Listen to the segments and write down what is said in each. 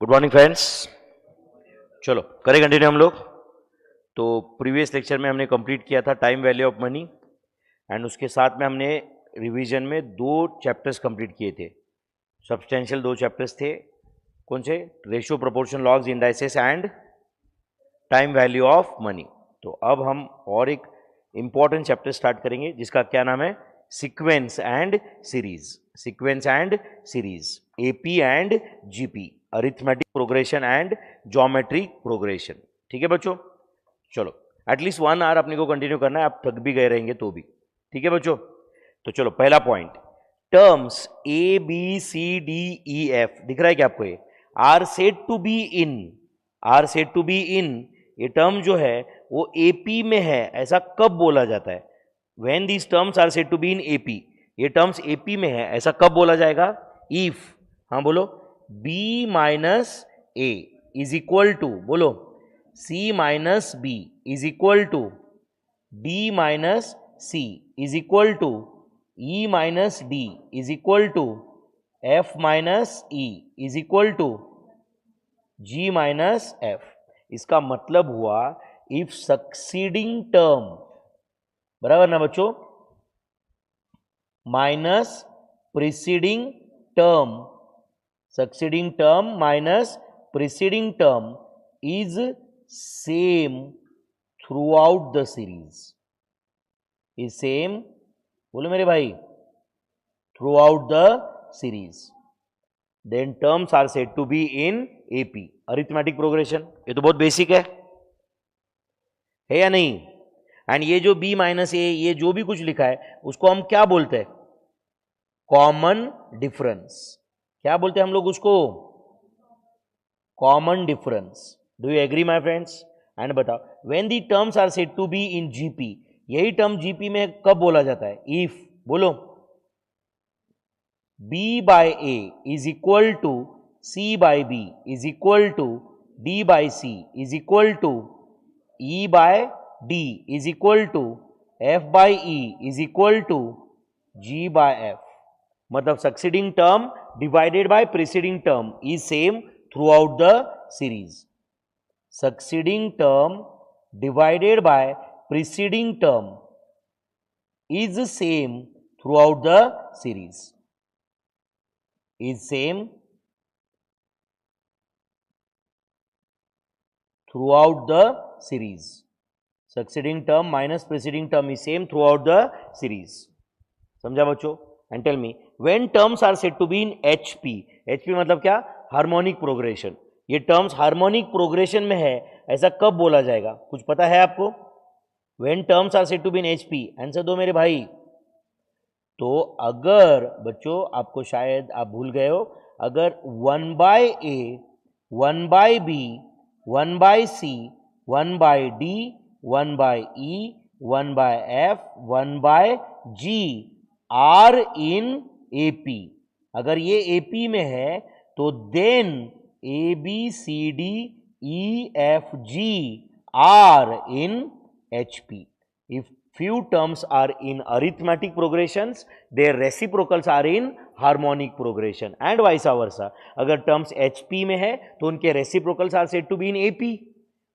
Good morning friends. चलो करें continue हम लोग। तो प्रीवियस लेक्चर में हमने कंप्लीट किया था time value of money and उसके साथ में हमने रिवीजन में 2 चैप्टर्स कंप्लीट किए थे। सब्सटेंशियल 2 चैप्टर्स थे। कौन से? Ratio, proportion, logs, indices and time value of money. तो अब हम और एक इंपॉर्टेंट चैप्टर स्टार्ट करेंगे जिसका क्या नाम है? Sequence and series. Sequence and series, AP and GP, arithmetic progression and geometric progression. ठीक है बच्चों? चलो एटलीस्ट 1 आवर अपने को कंटिन्यू करना है, आप थक भी गए रहेंगे तो भी। ठीक है बच्चों? तो चलो पहला point, terms A B C D E F दिख रहा है क्या आपको? ये are said to be in, are said to be in, ये टर्म जो है वो एपी में है, ऐसा कब बोला जाता है? When these terms are said to be in AP, ये टर्म्स एपी में है ऐसा कब बोला जाएगा? इफ, हाँ बोलो, b minus A is equal to, बोलो, c minus B is equal to d minus C is equal to e minus D is equal to f minus E is equal to g minus F. इसका मतलब हुआ if succeeding term, बराबर ना बच्चों, minus preceding term, succeeding term minus preceding term is same throughout the series, is same, बोलो मेरे भाई, throughout the series, then terms are said to be in AP, arithmetic progression। ये तो बहुत basic है या नहीं? एंड ये जो b माइनस ए, ये जो भी कुछ लिखा है उसको हम क्या बोलते हैं? Common difference. क्या बोलते हैं हम लोग उसको? Common difference. Do you agree my friends? And बताओ, when the terms are said to be in GP, यही टर्म जीपी में कब बोला जाता है? इफ, बोलो, b by a is equal to c by b is equal to d by c is equal to e by d is equal to f by e is equal to g by f। मतलब succeeding term divided by preceding term is same throughout the series. Succeeding term divided by preceding term is same throughout the series. Is same throughout the series. Succeeding term minus preceding term is same throughout the series. समझा बच्चों? And tell me, when terms are said to be in HP, HP मतलब क्या? Harmonic progression. ये terms harmonic progression में है ऐसा कब बोला जाएगा? कुछ पता है आपको? when terms are said to be in HP, answer दो मेरे भाई। तो अगर बच्चों, आपको शायद आप भूल गए हो, अगर 1 by A, 1 by B, 1 by C, 1 by D, 1 by E, 1 by F, 1 by G are in AP, अगर ये एपी में है तो then A B C D E F G are in HP. If few terms are in arithmetic progressions, their reciprocals are in harmonic progression and vice versa। अगर terms HP में है तो उनके reciprocals are said to be in AP,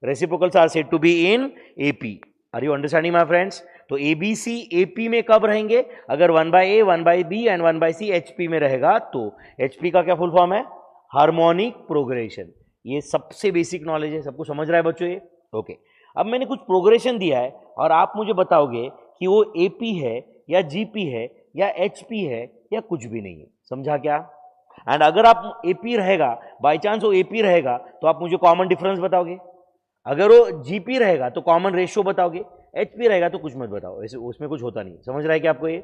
reciprocals are said to be in AP। Are you understanding my friends? तो ABC AP में कब रहेंगे? अगर 1 by A, 1 by B and 1 by C HP में रहेगा तो HP का क्या फुल फॉर्म है? Harmonic progression. ये सबसे बेसिक नॉलेज है, सबको समझ रहा है बच्चों ये? ओके। अब मैंने कुछ प्रोग्रेशन दिया है और आप मुझे बताओगे कि वो AP है या GP है या HP है या कुछ भी नहीं है। समझा क्या? एंड अगर आप AP रहेगा, बाई चांस वो AP रहेगा तो आप मुझे कॉमन डिफरेंस बताओगे, अगर वो GP रहेगा तो कॉमन रेशियो बताओगे, HP रहेगा तो कुछ मत बताओ, ऐसे उसमें कुछ होता नहीं। समझ रहा है क्या आपको ये?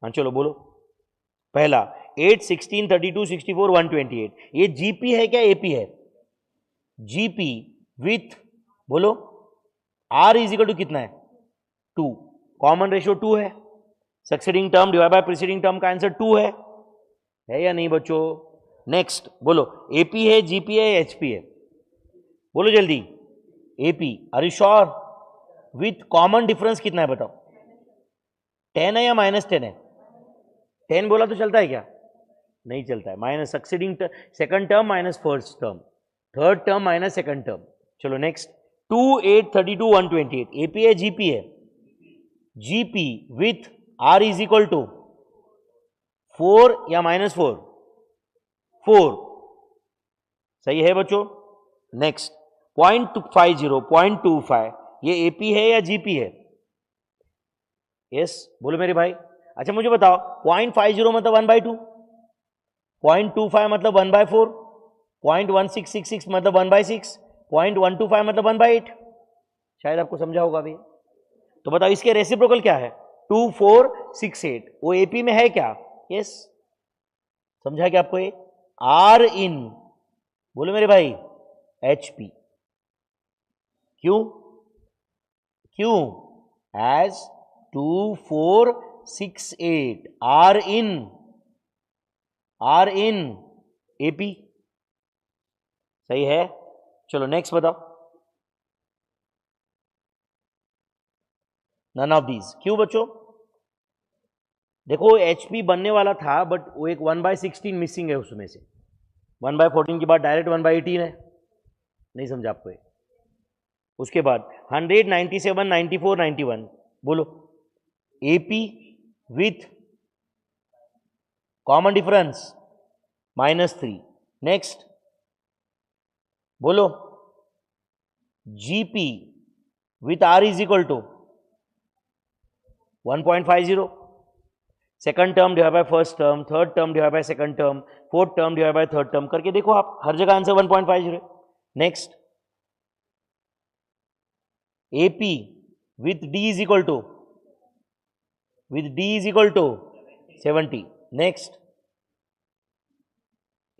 हाँ चलो बोलो। पहला 8, 16, 32, 64, 128, ये GP है क्या AP है? GP विथ, बोलो, R इज इक्वल टू कितना है? 2, कॉमन रेशियो 2 है, succeeding term divide bye preceding term का आंसर 2 है या नहीं बच्चों? नेक्स्ट बोलो, AP है, GP है, HP है? बोलो जल्दी। AP, are you sure? With common difference कितना है बताओ? 10 है या -10 है? 10 बोला तो चलता है क्या? नहीं चलता है, minus succeeding second term minus first term, third term minus second term. चलो नेक्स्ट, 2, 8, 32, 128 एपी है जीपी है? GP with are is equal to 4 या -4? 4 सही है बच्चों। नेक्स्ट 0.50, 0.25 ये एपी है या जीपी है? यस बोलो मेरे भाई। अच्छा मुझे बताओ 0.50 मतलब 1/2, 0.25 मतलब 1/4, 0.1666 मतलब 1/6, 0.125 मतलब 1/8। शायद आपको समझा होगा अभी। तो बताओ इसके रेसिप्रोकल क्या है? 2, 4, 6, 8 वो एपी में है क्या? यस समझा क्या आपको ये? आर इन बोलो मेरे भाई एचपी। क्यों? क्यों? As 2, 4, 6, 8 are in AP. सही है। चलो नेक्स्ट बताओ। None of these. क्यों बच्चों? देखो एचपी बनने वाला था बट वो एक 1/16 मिसिंग है उसमें से। 1/14 के बाद डायरेक्ट 1/18 है। नहीं समझा आपको ये? उसके बाद 100, 97, 94, 91 बोलो AP with common difference -3। Next बोलो GP with are is equal to 1.50, second term divide by first term, third term divide by second term, fourth term divide by third term करके देखो आप, हर जगह answer 1.50। Next AP with d is equal to 70। Next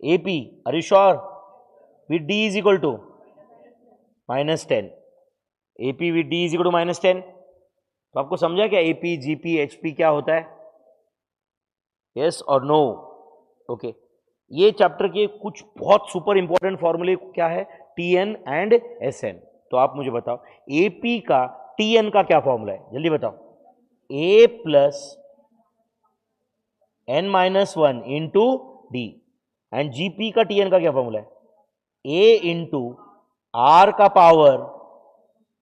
AP are you sure with d is equal to -10। AP with d is equal to -10। तो आपको समझा क्या AP GP HP क्या होता है? यस और नो? ओके। ये चैप्टर के कुछ बहुत सुपर इंपॉर्टेंट फॉर्मूले क्या है? TN and SN. तो आप मुझे बताओ एपी का टीएन का क्या फॉर्मूला है? जल्दी बताओ। A plus n-1 into d. And GP का टीएन का क्या फॉर्मूला है? ए इंटू आर का power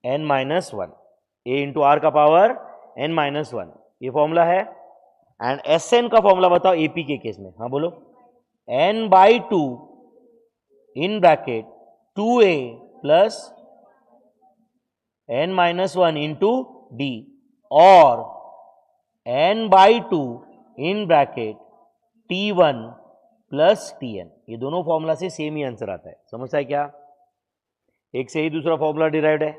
n-1। A into are का पावर n-1 ये फॉर्मूला है। एंड एसएन का फॉर्मूला बताओ एपी के केस में। हाँ बोलो n/2 in bracket 2a plus n-1 into d और n/2 in bracket t1 plus tn। ये दोनों फॉर्मूला से सेम ही आंसर आता है। समझता है क्या? एक से ही दूसरा फॉर्मूला डिराइव्ड है।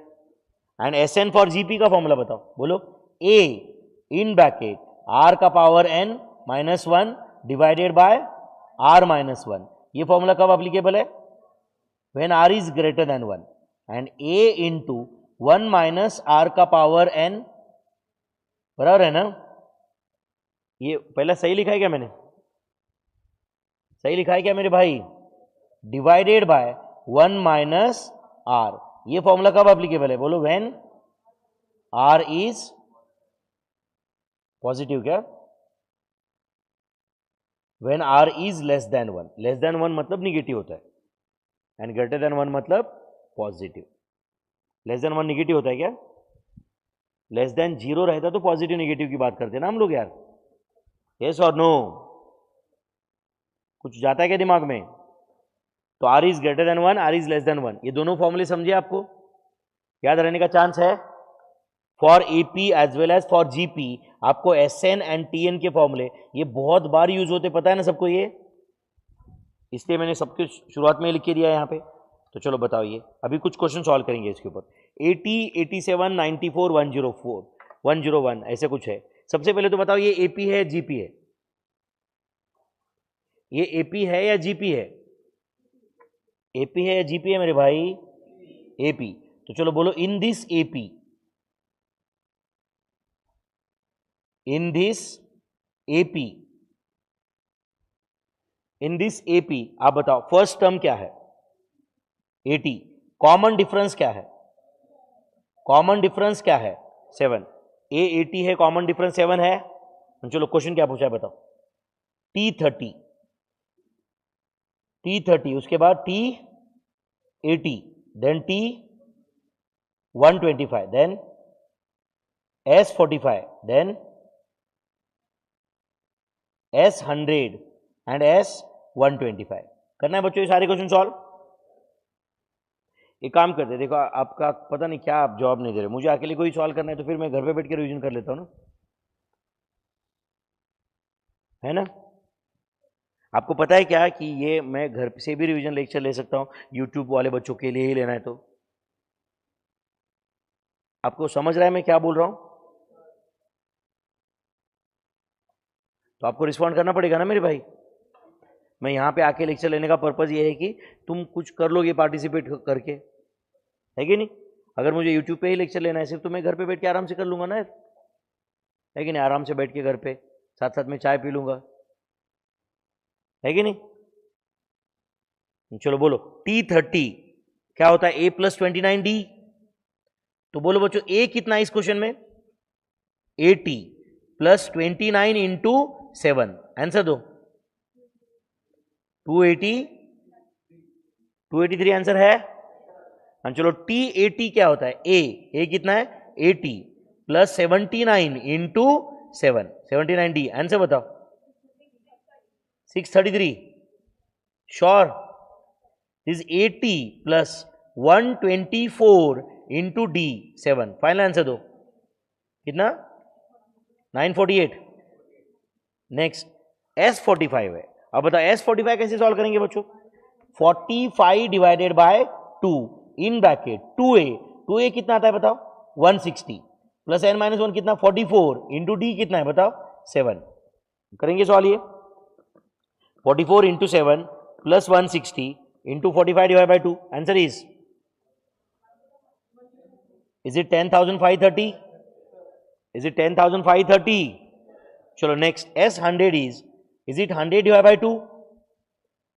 एंड एसएन फॉर जीपी का फॉर्मूला बताओ। बोलो a इन ब्रैकेट r का power n-1 divided by r-1। ये फॉर्मूला कब अप्लीकेबल है? When r is greater than 1। And a into 1 minus r का पावर n बराबर है ना? ये पहला सही लिखा है क्या मैंने? सही लिखा है क्या मेरे भाई? Divided by 1 minus r। ये फॉर्मूला कब अप्लीकेबल है? बोलो व्हेन r इज पॉजिटिव। क्या? When r is less than 1। Less than 1 मतलब निगेटिव होता है एंड ग्रेटर देन 1 मतलब पॉजिटिव। लेस देन 1 निगेटिव होता है क्या? लेस देन 0 रहता तो पॉजिटिव निगेटिव की बात करते ना हम लोग यार। यस और नो? कुछ जाता है क्या दिमाग में? तो r is greater than 1, r is less than 1 ये दोनों फॉर्मूले समझे? आपको याद रहने का चांस है। For AP as well as for GP आपको एसएन एंड टीएन के फॉर्मूले ये बहुत बार यूज होते, पता है ना सबको ये, इसलिए मैंने सबके शुरुआत में लिख के दिया यहाँ पे। तो चलो बताओ ये अभी कुछ क्वेश्चन सॉल्व करेंगे इसके ऊपर। 80, 87, 94, 104, 101 ऐसे कुछ है। सबसे पहले तो बताओ ये एपी है जीपी है? ये एपी है या जीपी है? एपी है या जीपी है मेरे भाई? एपी। तो चलो बोलो in this AP, in this AP, in this AP आप बताओ फर्स्ट टर्म क्या है? 80। कॉमन डिफरेंस क्या है? कॉमन डिफरेंस क्या है? 7। ए 80 है, कॉमन डिफरेंस 7 है। चलो क्वेश्चन क्या पूछा है बताओ। T30 T30, उसके बाद T80, then T125, then S45, then S100 and S125। करना है बच्चों ये सारे क्वेश्चन सॉल्व। एक काम करते, देखो आपका पता नहीं क्या आप जवाब नहीं दे रहे, मुझे अकेले कोई सॉल्व करना है तो फिर मैं घर पे बैठ के रिवीजन कर लेता हूँ ना, है ना। आपको पता है क्या कि ये मैं घर से भी रिवीजन लेक्चर ले सकता हूँ, यूट्यूब वाले बच्चों के लिए ही लेना है तो। आपको समझ रहा है मैं क्या बोल रहा हूँ? तो आपको रिस्पॉन्ड करना पड़ेगा ना मेरे भाई। मैं यहाँ पे आके लेक्चर लेने का पर्पज़ ये है कि तुम कुछ कर लोगे पार्टिसिपेट करके, है कि नहीं। अगर मुझे यूट्यूब पे ही लेक्चर लेना है सिर्फ, तो मैं घर पे बैठ के आराम से कर लूँगा ना, है कि नहीं। आराम से बैठ के घर पे साथ साथ में चाय पी लूँगा, है कि नहीं। चलो बोलो, T30 क्या होता है? A + 29D। तो बोलो बच्चों A कितना है इस क्वेश्चन में? 80 + 29 इंटू 7, आंसर दो। 283 आंसर है। चलो T80 क्या होता है? A कितना है? 80 + 79 इंटू 7, 79D, आंसर बताओ। 633, sure? Is 80 + 124 into D 7, final answer दो। कितना? 948। नेक्स्ट S45 है। अब बताओ S45 कैसे सॉल्व करेंगे बच्चों? 45 divided by 2 in bracket 2a कितना आता है बताओ? 160 प्लस n-1 कितना? 44 इंटू D कितना है बताओ? 7। करेंगे सॉल्व ये। 44 into 7 plus 160 into 45 divide by 2, answer is it 10,530? Is it 10,530? चलो next S100 is it 100 divide by 2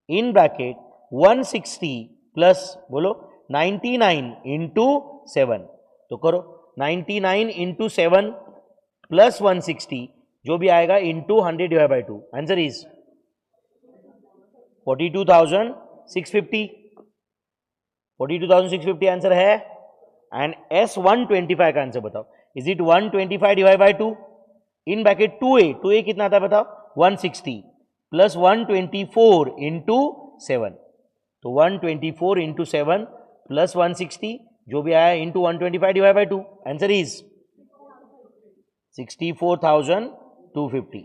in bracket 160 plus बोलो 99 इंटू 7। तो करो 99 इंटू 7 प्लस 160 जो भी आएगा into 100 divide by 2, answer is 42,650। 42,650 answer है। एंड S125 का आंसर बताओ। Is it 125 divide by 2 in bracket 2a कितना आता है बताओ? 160 प्लस 124 इंटू 7। तो 124 इंटू 7 प्लस 160 जो भी आया into 125 divide by 2, answer is 64,250।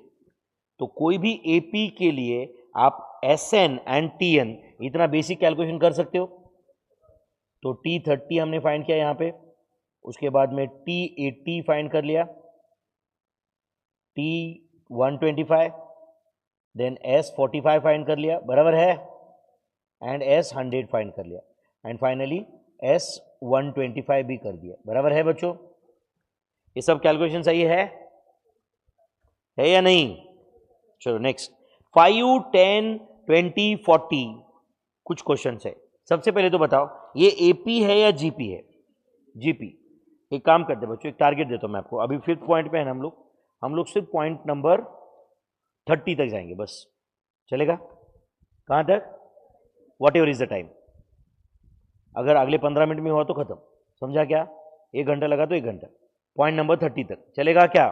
तो कोई भी एपी के लिए आप SN एंड TN इतना बेसिक कैलकुलेशन कर सकते हो। तो T30 हमने फाइंड किया यहाँ पे, उसके बाद में T80 फाइंड कर लिया, T125, देन S45 फाइंड कर लिया, बराबर है, एंड S100 फाइंड कर लिया, एंड फाइनली S125 भी कर दिया, बराबर है बच्चों। ये सब कैलकुलेशन सही है या नहीं? चलो नेक्स्ट 5, 10, 20, 40 कुछ क्वेश्चन है। सबसे पहले तो बताओ ये एपी है या जीपी है? जीपी। एक काम करते बच्चों, एक टारगेट देता हूं मैं आपको। अभी 5th पॉइंट पे है ना हम लोग सिर्फ पॉइंट नंबर 30 तक जाएंगे बस, चलेगा? कहां तक? What ever is the time. अगर अगले 15 मिनट में हुआ तो खत्म, समझा क्या? 1 घंटा लगा तो 1 घंटा, पॉइंट नंबर 30 तक चलेगा क्या?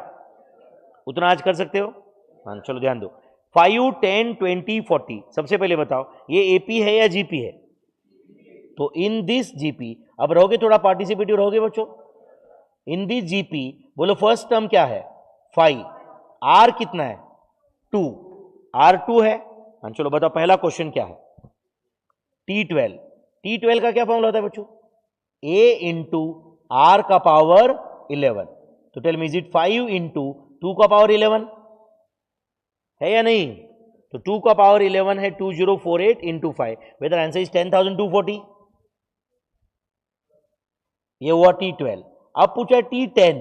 उतना आज कर सकते हो? हाँ चलो ध्यान दो। 5, 10, 20, 40। सबसे पहले बताओ ये एपी है या जीपी है? तो इन दिस जीपी, अब रहोगे थोड़ा पार्टिसिपेटिव रहोगे बच्चों। इन दिस जीपी बोलो फर्स्ट टर्म क्या है? 5, आर कितना है? 2, R2 है। हाँ चलो बताओ पहला क्वेश्चन क्या है? T12। T12 का क्या फॉर्मूला होता है बच्चों? A इंटू आर का पावर 11। तो tell me is it 5 into 2 का पावर 11 है या नहीं? तो 2 का पावर 11 है 2048 इंटू 5, वेदर आंसर इज 10,240। ये हुआ T12। अब पूछा T10,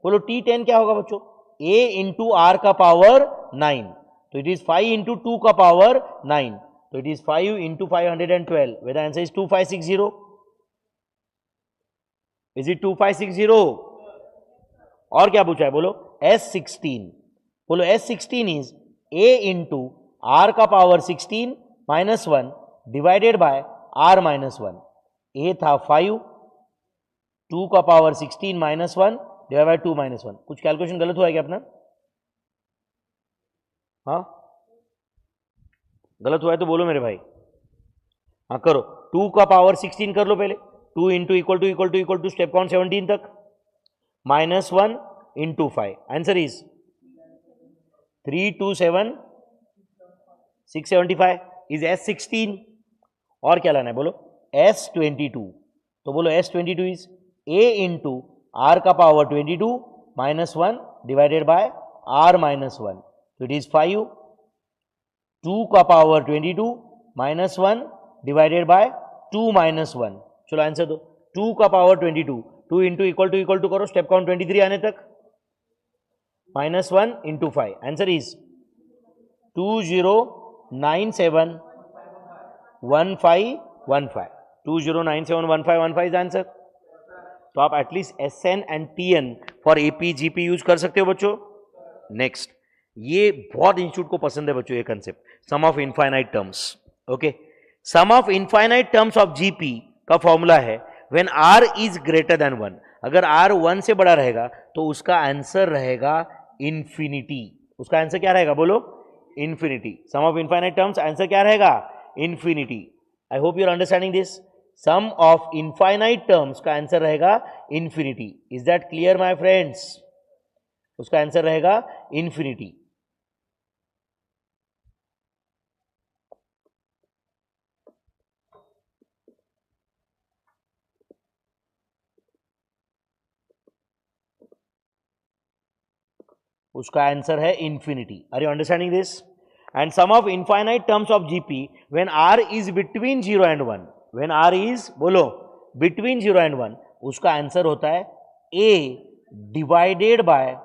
बोलो T10 क्या होगा बच्चों? A इंटू आर का पावर 9, तो इट इज 5 इंटू 2 का पावर 9, तो it is 5 into 512, whether answer is 2560। Is it 2560? और क्या पूछा है बोलो? S16। बोलो S16 is A into are का power 16 -1 divided by r minus 1। a था 5, 2 का power 16 minus 1 divide by 2 minus 1। कुछ कैलकुलेशन गलत हुआ है क्या अपना? हाँ, गलत हुआ है तो बोलो मेरे भाई। हाँ करो, 2 का पावर 16 कर लो पहले, 2 into equal to step count 17 तक, minus 1 into 5। Answer is 3 2 7 675 is S16। और क्या लाना है बोलो? S22। तो बोलो S22 is a into are का power 22 minus 1 divided by r minus 1। तो इट इज 5, 2 का power 22 minus 1 divided by 2 minus 1। चलो आंसर दो। 2 का पावर 22, 2 इंटू इक्वल टू करो स्टेप काउंट 23 आने तक, minus 1 into 5। Answer is 20971515। 20971515 is answer. तो आप at least SN and TN for AP GP use कर सकते हो बच्चों। नेक्स्ट, ये बहुत इंस्टीट्यूट को पसंद है बच्चों ये concept, sum of infinite terms. Okay, sum of infinite terms of GP का फॉर्मूला है when R is greater than 1। अगर R 1 से बड़ा रहेगा तो उसका आंसर रहेगा इंफिनिटी। उसका आंसर क्या रहेगा बोलो? Infinity. Sum of infinite terms answer क्या रहेगा? Infinity. I hope you are understanding this. Sum of infinite terms का आंसर रहेगा infinity. Is that clear my friends? उसका आंसर रहेगा इंफिनिटी। उसका आंसर है infinity. Are you understanding this? And sum of infinite terms of GP when R is between 0 and 1, when R is बोलो between 0 and 1, उसका answer होता है A divided by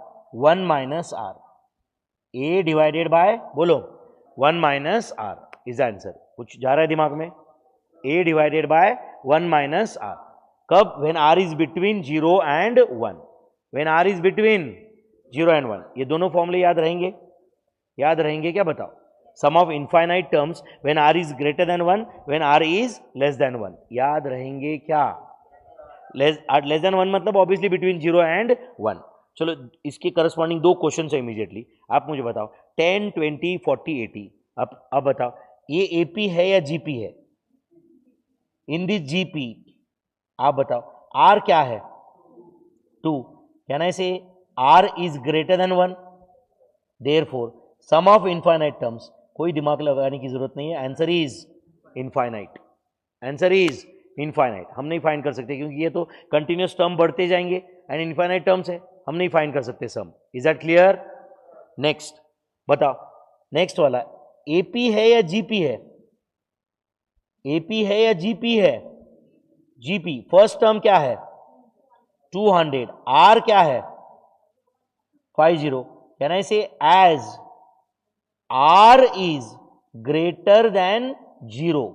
1 minus R। A divided by बोलो 1 minus R is answer. कुछ जा रहा है दिमाग में? A divided by 1 minus R। कब? When R is between 0 and 1। When R is between 0 and 1। ये दोनों फॉर्मूले याद रहेंगे? याद रहेंगे क्या बताओ? Sum of infinite terms when R is greater than 1, when R is less than 1। याद रहेंगे क्या? लेस देन 1 मतलब ऑब्वियसली बिटवीन 0 एंड 1। चलो इसके करस्पॉन्डिंग दो क्वेश्चन है इमीडिएटली। आप मुझे बताओ 10 20 40 80। अब बताओ ये AP है या GP है? इन दिस GP आप बताओ R क्या है? 2। कैन आई से R is greater than 1? Therefore, sum of infinite terms, कोई दिमाग लगाने की जरूरत नहीं है, answer is infinite. Answer is infinite. हम नहीं फाइंड कर सकते क्योंकि ये तो कंटिन्यूस टर्म बढ़ते जाएंगे एंड इनफाइनाइट टर्म्स है, हम नहीं फाइंड कर सकते sum. Is that clear? Next बताओ, नेक्स्ट वाला AP है या GP है? AP है या GP है? GP। फर्स्ट टर्म क्या है? 200। R क्या है? 50। Can I say as R is greater than 0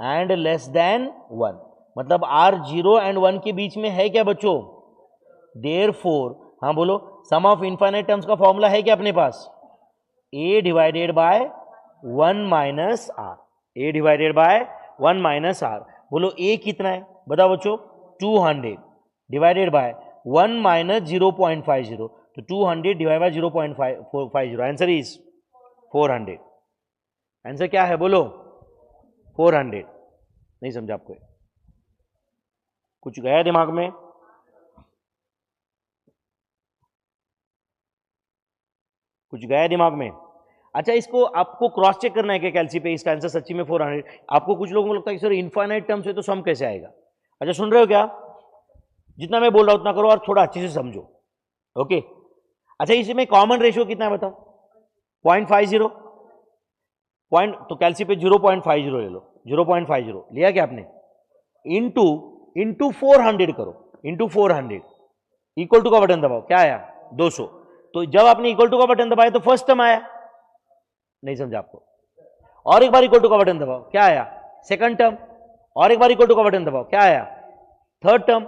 and less than 1, मतलब R 0 and 1 के बीच में है क्या बच्चों? Therefore, हाँ बोलो, सम ऑफ इनफाइनाइट टर्म्स का फॉर्मूला है क्या अपने पास? A divided by 1 minus R। A divided by 1 minus R। बोलो A कितना है बताओ बच्चों? 200 डिवाइडेड बाय 1 माइनस 0.50। तो 200 divide by 0.50। Answer is 400। Answer क्या है बोलो? 400। नहीं समझा आपको? कुछ गया दिमाग में? कुछ गया दिमाग में? अच्छा, इसको आपको क्रॉस चेक करना है क्या कैलसी पे? इसका आंसर सच्ची में 400। आपको कुछ लोगों को लगता है कि सर इनफाइनाइट टर्म्स है तो सम कैसे आएगा? अच्छा सुन रहे हो क्या? जितना मैं बोल रहा हूं उतना करो और थोड़ा अच्छे से समझो। ओके, अच्छा इसमें कॉमन रेशियो कितना है बताओ? 0.50 पॉइंट, तो कैलसी पे 0.50 ले लो। 0.50 लिया क्या आपने? इंटू 400 करो, इंटू 400 इक्वल टू का बटन दबाओ, क्या आया? 200। तो जब आपने इक्वल टू का बटन दबाया तो फर्स्ट टर्म आया, नहीं समझा आपको? और एक बार इक्वल टू का बटन दबाओ, क्या आया? Second term. और एक बार इक्वल टू का बटन दबाओ, क्या आया? Third term.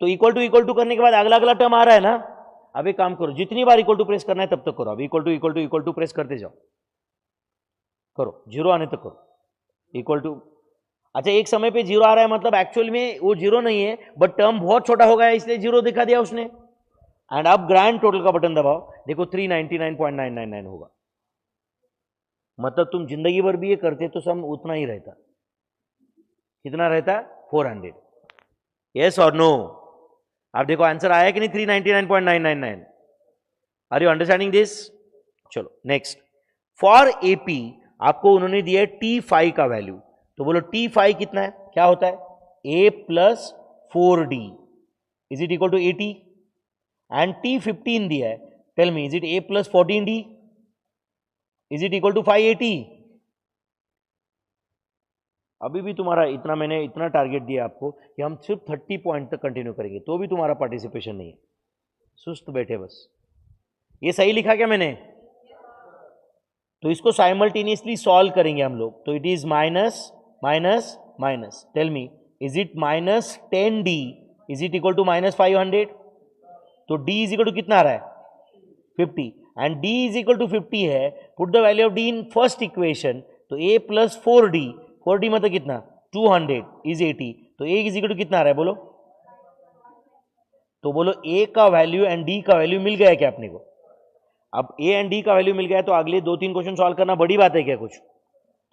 तो इक्वल टू करने के बाद अगला अगला टर्म आ रहा है ना। अब एक काम करो, जितनी बार इक्वल टू प्रेस करना है तब तक करो। अब इक्वल टू प्रेस करते जाओ, करो 0 आने तक करो। इक्वल टू, अच्छा एक समय पे जीरो आ रहा है मतलब एक्चुअल में वो जीरो नहीं है, बट टर्म बहुत छोटा हो गया इसलिए जीरो दिखा दिया उसने। एंड अब ग्रैंड टोटल का बटन दबाओ, देखो 399.999 होगा। मतलब तुम जिंदगी भर भी ये करते तो सम उतना ही रहता। कितना रहता? 400। यस और नो? आप देखो आंसर आया कि नहीं? 399.999। Are you understanding this? चलो नेक्स्ट। फॉर एपी आपको उन्होंने दिया है T5 का वैल्यू, तो बोलो T5 कितना है? क्या होता है? A plus 4D is it equal to 80। And T15 दिया है, tell me is it A plus 14D is it equal to 580? अभी भी तुम्हारा इतना, मैंने इतना टारगेट दिया आपको कि हम सिर्फ 30 पॉइंट तक कंटिन्यू करेंगे, तो भी तुम्हारा पार्टिसिपेशन नहीं है। सुस्त बैठे बस। ये सही लिखा क्या मैंने? तो इसको साइमल्टेनियसली सॉल्व करेंगे हम लोग। तो it is minus minus minus, tell me is it minus 10D is it equal to minus 500? तो D इज इक्वल टू कितना आ रहा है? 50। And D is equal to 50 है, put the value of D in first equation. तो A plus 4D, 4D मतलब कितना? 200 is 80। तो A इज इक्वल टू कितना आ रहा है बोलो? तो बोलो A का वैल्यू एंड D का वैल्यू मिल गया क्या अपने को? अब A एंड D का वैल्यू मिल गया तो अगले 2-3 क्वेश्चन सॉल्व करना बड़ी बात है क्या कुछ?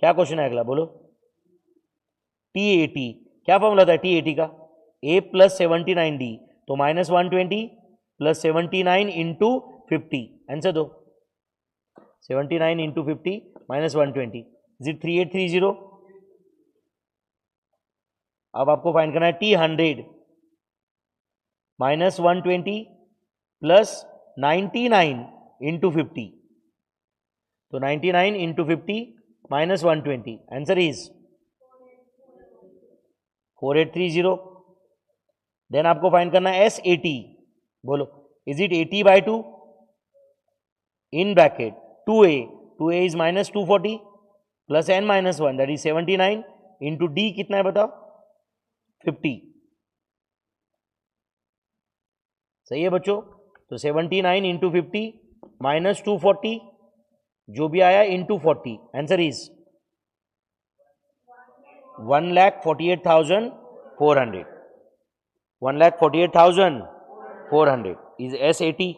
क्या क्वेश्चन है अगला बोलो? T80, क्या फॉर्मूला था T80 का? A प्लस 79D, तो माइनस 120 प्लस 79 इंटू 50, आंसर दो। 79 इंटू 50 माइनस 120 इज इट 3830। अब आपको फाइंड करना है T100 माइनस 120 प्लस 99 इंटू 50, तो 99 into 50 minus 120, answer is 4830। Then आपको फाइंड करना है S80, बोलो is it 80/2 in bracket 2A, 2A is minus 240 plus n minus 1 that is 79 into D कितना है बताओ? 50। सही है बच्चों? तो 79 इंटू 50 माइनस 240 जो भी आया into 40, answer is 1,48,400। 1,48,400 is S80।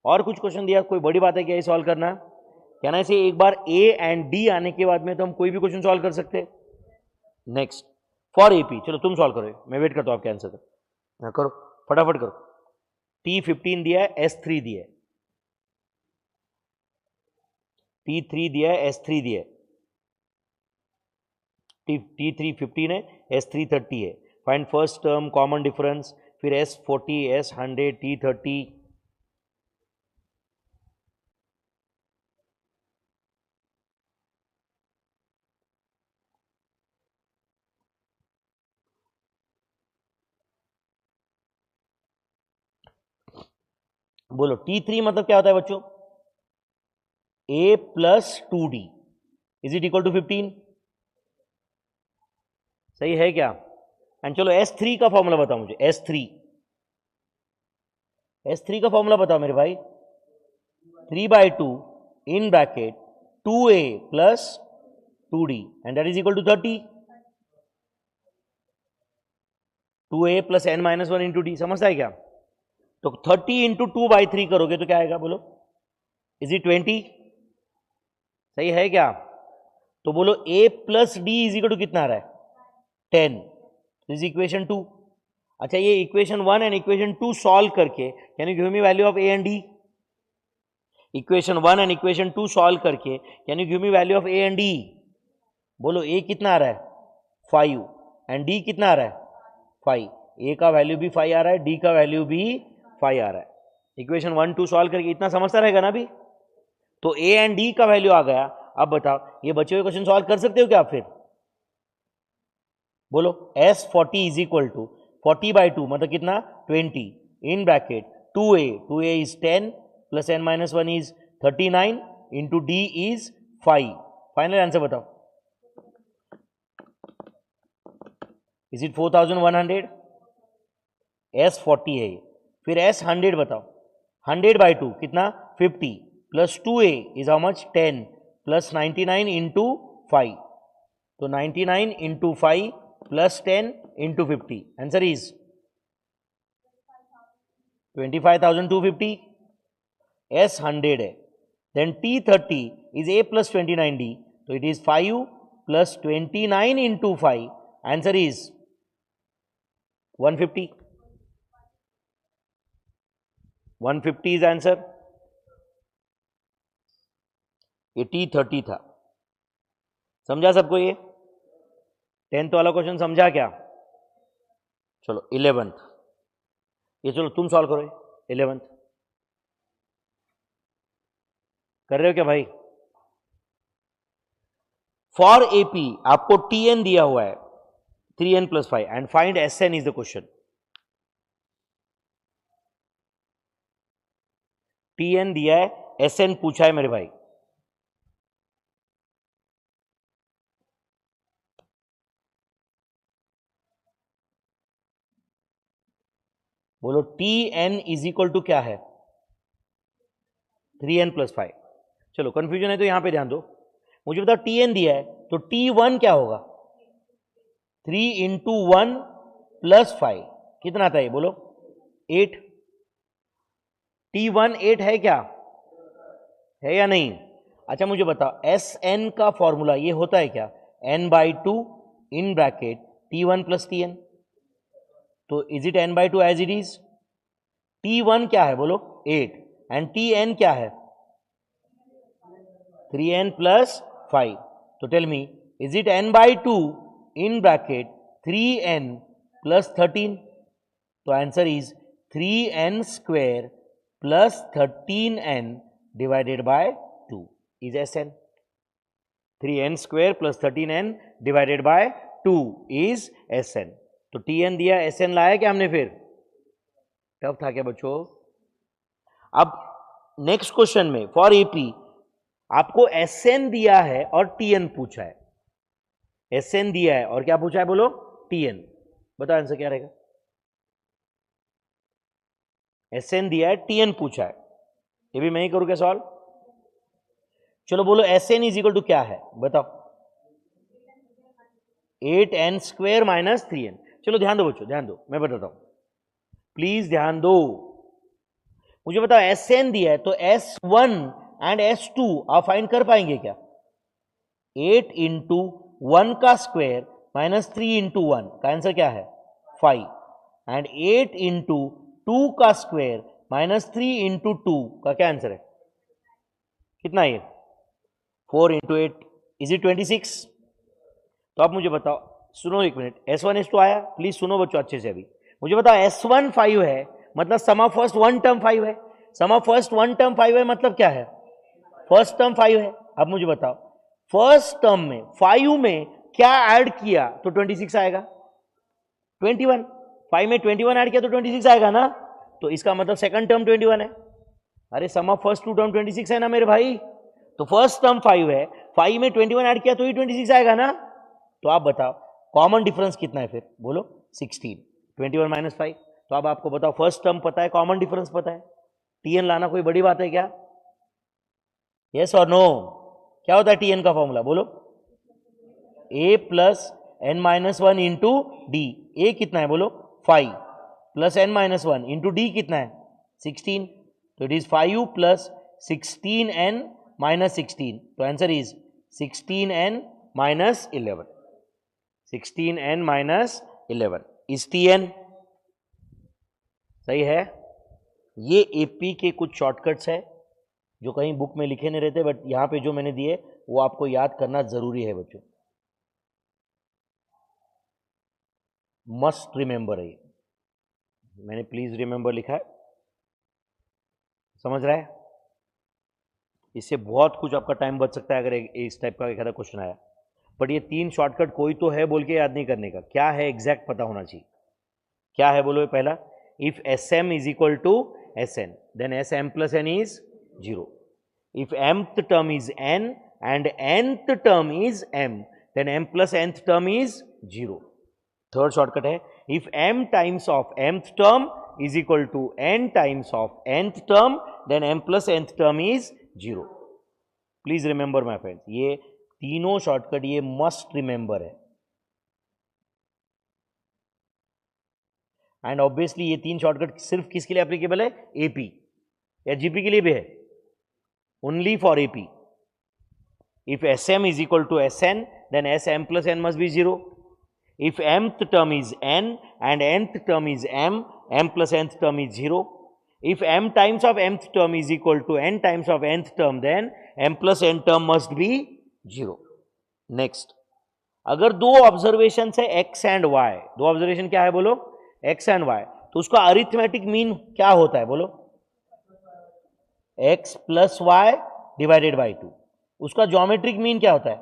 और कुछ क्वेश्चन दिया, कोई बड़ी बात है क्या ये सॉल्व करना? क्या ना इसे एक बार A एंड D आने के बाद में तो हम कोई भी क्वेश्चन सॉल्व कर सकते हैं। नेक्स्ट फॉर AP, चलो तुम सॉल्व करो, मैं वेट करता हूं आपके आंसर का। करो फटाफट करो। T15 दिया है, S3 दिया है, T3 दिया है, S3 दिया है, T3 15 है, S3 30 है। Find first term common difference, फिर S40 S100 T30। बोलो T3 मतलब क्या होता है बच्चों? A plus 2D is it equal to 15? सही है क्या? एंड चलो S3 का फॉर्मूला बताओ मुझे। S3 का फॉर्मूला बताओ मेरे भाई। 3/2 in bracket 2A plus 2D and that is equal to 30। 2A plus n minus 1 into D, समझता है क्या? तो 30 इंटू 2/3 करोगे तो क्या आएगा बोलो? Is it 20? सही है क्या? तो बोलो A plus D is equal to कितना आ रहा है? 10 इज इक्वेशन 2। अच्छा ये इक्वेशन 1 एंड इक्वेशन 2 सॉल्व करके can you give me value of A and D? Equation 1 and equation 2 solve करके can you give me value of A and D? बोलो A कितना आ रहा है? 5 एंड D कितना आ रहा है? 5। A का वैल्यू भी 5 आ रहा है, D का वैल्यू भी 5 आ रहा है। इक्वेशन 1 2 सॉल्व करके इतना समझता रहेगा ना अभी? तो A एंड D का वैल्यू आ गया। अब बताओ ये बचे हुए क्वेश्चन सॉल्व कर सकते हो क्या आप? फिर बोलो S40 इज इक्वल टू 40/2 मतलब कितना? 20 in bracket 2A is 10 plus n minus 1 is 39 into D is 5। Final answer बताओ। Is it 4100? S40 है ये। फिर S100 बताओ। 100/2 कितना? 50 plus 2A is how much? 10 plus 99 into 5। तो 99 into 5 plus 10 into 50, answer is 25,250. S 100 है. Then T30 is A plus 29D. So it is 5 plus 29 into 5. Answer is 150. 150 is answer. ये T30 था. समझा सबको ये? 10th वाला क्वेश्चन समझा क्या? चलो 11th. ये चलो तुम सॉल्व करो 11th. कर रहे हो क्या भाई? फॉर एपी आपको टीएन दिया हुआ है 3n plus 5 and find SN is the question. TN दिया है, एसएन पूछा है मेरे भाई. बोलो टीएन इज इक्वल टू क्या है? 3n plus 5. चलो कंफ्यूजन है तो यहां पे ध्यान दो. मुझे बताओ टीएन दिया है तो T1 क्या होगा? 3 इंटू 1 प्लस 5 कितना आता है बोलो? 8. T1 8 है क्या? है या नहीं? अच्छा मुझे बताओ Sn का फॉर्मूला ये होता है क्या? n/2 in bracket T1 plus Tn. तो is it n/2 as it is? T1 क्या है बोलो? 8 एंड Tn क्या है? 3n plus 5. तो tell me is it n/2 in bracket 3n plus 13. तो answer is 3n square plus 13n divided by 2 is Sn. 3n square plus 13n divided by 2 is Sn. तो Tn दिया, Sn लाया क्या हमने? फिर tough था क्या बच्चों? अब नेक्स्ट क्वेश्चन में फॉर एपी आपको Sn दिया है और Tn पूछा है. Sn दिया है और क्या पूछा है बोलो? Tn. बताओ आंसर क्या रहेगा? Sn दिया है, Tn पूछा है. ये भी मैं ही करूं क्या सवाल? चलो बोलो Sn इज इक्वल टू क्या है बताओ? 8n square minus 3n. चलो ध्यान दो बच्चों, ध्यान दो, मैं बताता हूं, प्लीज ध्यान दो. मुझे बताओ Sn दिया है तो S1 एंड S2 आप फाइंड कर पाएंगे क्या? 8 इंटू 1 का स्क्वायर माइनस 3 इंटू 1 का आंसर क्या है? 5. एंड 8 इंटू 2 का स्क्वायर माइनस 3 इंटू 2 का क्या आंसर है? कितना ये? 4 इंटू 8 इज इट 26. तो आप मुझे बताओ, सुनो एक मिनट, S1 S2 आया? प्लीज सुनो बच्चों अच्छे से. अभी मुझे बताओ S1 5 है मतलब सम ऑफ फर्स्ट वन टर्म 5 है. सम ऑफ फर्स्ट वन टर्म 5 है मतलब क्या है? फर्स्ट टर्म 5 है. अब मुझे बताओ फर्स्ट टर्म में 5 में क्या ऐड किया तो 26 आएगा? 21. 5 में 21 ऐड किया तो 26 आएगा ना. तो इसका मतलब सेकंड टर्म 21 है. अरे सम ऑफ फर्स्ट टू टर्म 26 है ना मेरे भाई. तो फर्स्ट टर्म 5 है, 5 में 21 ऐड किया तो ही 26 आएगा ना. तो आप बताओ कॉमन डिफरेंस कितना है फिर बोलो? 16. 21 माइनस 5. तो अब आपको बताओ फर्स्ट टर्म पता है, कॉमन डिफरेंस पता है, Tn लाना कोई बड़ी बात है क्या? यस और नो? क्या होता है Tn का फॉर्मूला बोलो? a plus n minus 1 into d. A कितना है बोलो? 5 plus n minus 1 into D कितना है? 16. तो it is 5 plus 16n minus 16. तो answer is 16n minus 11. 16n minus 11 is Tn. सही है. ये एपी के कुछ शॉर्टकट्स है जो कहीं बुक में लिखे नहीं रहते, बट यहां पे जो मैंने दिए वो आपको याद करना जरूरी है बच्चों. मस्ट रिमेंबर है ये. मैंने प्लीज रिमेंबर लिखा है. समझ रहा है? इससे बहुत कुछ आपका टाइम बच सकता है अगर इस टाइप का एक आधा क्वेश्चन आया. बट ये 3 शॉर्टकट कोई तो है बोल के याद नहीं करने का. क्या है एग्जैक्ट पता होना चाहिए. क्या है बोलो? पहला, if Sm is equal to Sn then Sm plus n is 0. If mth term is n and nth term is m then m plus nth term is 0. Third shortcut है, if m times of mth term is equal to n times of nth term then m plus nth term is 0. Please remember my friends, ये तीनों shortcut ये must remember है। And obviously ये तीन shortcut सिर्फ किसके लिए एप्लीकेबल है? एपी या जीपी के लिए भी है, only for AP. If Sm is equal to Sn, then Sm plus n must be 0. If mth term is n and nth term is m plus nth term is 0. If m times of mth term is equal to n times of nth term, then m plus n term must be 0. Next, अगर दो observation है x and y, दो observation क्या है बोलो? x and y, तो उसका arithmetic mean क्या होता है बोलो? x plus Y divided by 2। उसका ज्योमेट्रिक मीन क्या होता है?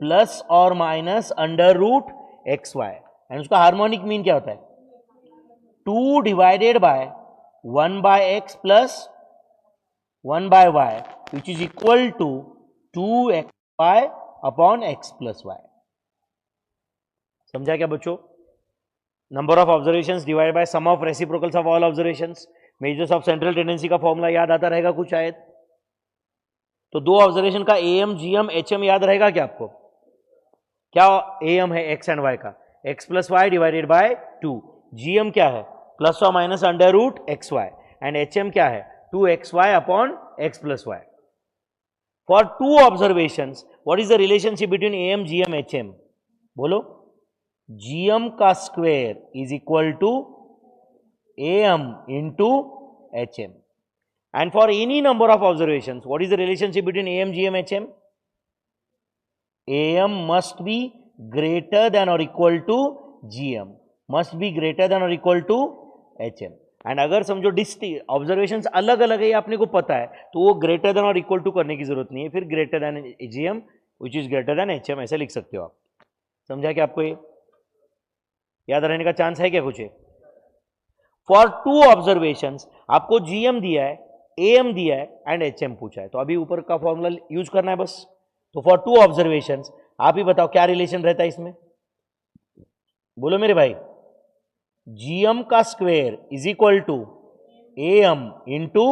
प्लस और minus under root X Y. And उसका हार्मोनिक मीन क्या होता है? 2 divided by 1 by X plus 1 by Y, which is equal to 2x Y upon X plus Y. समझा क्या बच्चों? Number of observations divide by sum of reciprocals of all observations. Measures of central tendency का formula याद आता रहेगा कुछ शायद? तो दो ऑब्जर्वेशन का एम जीएम एचएम याद रहेगा क्या आपको? क्या एम है एक्स एंड वाई का? X plus Y divided by 2। GM क्या है? प्लस और minus under root X Y. And HM क्या है? 2xy upon X plus Y. For two observations what is the relationship between M GM HM? बोलो। GM का square is equal to M into HM. And for any number of observations, what is the relationship between AM, GM, HM? AM must be greater than or equal to GM, must be greater than or equal to HM. And अगर समझो distinct observations अलग अलग है, आपने को पता है, तो वो ग्रेटर देन और इक्वल टू करने की जरूरत नहीं है, फिर greater than GM which is greater then HM ऐसे लिख सकते हो आप। समझा कि आपको ये याद रहने का चांस है क्या कुछ? फॉर टू ऑब्जर्वेशंस आपको GM दिया है, AM दिया है एंड HM पूछा है, तो अभी ऊपर का फॉर्मूला यूज करना है बस। तो फॉर टू ऑब्जर्वेशंस आप ही बताओ क्या रिलेशन रहता है इसमें? बोलो मेरे भाई। GM का square is equal to AM into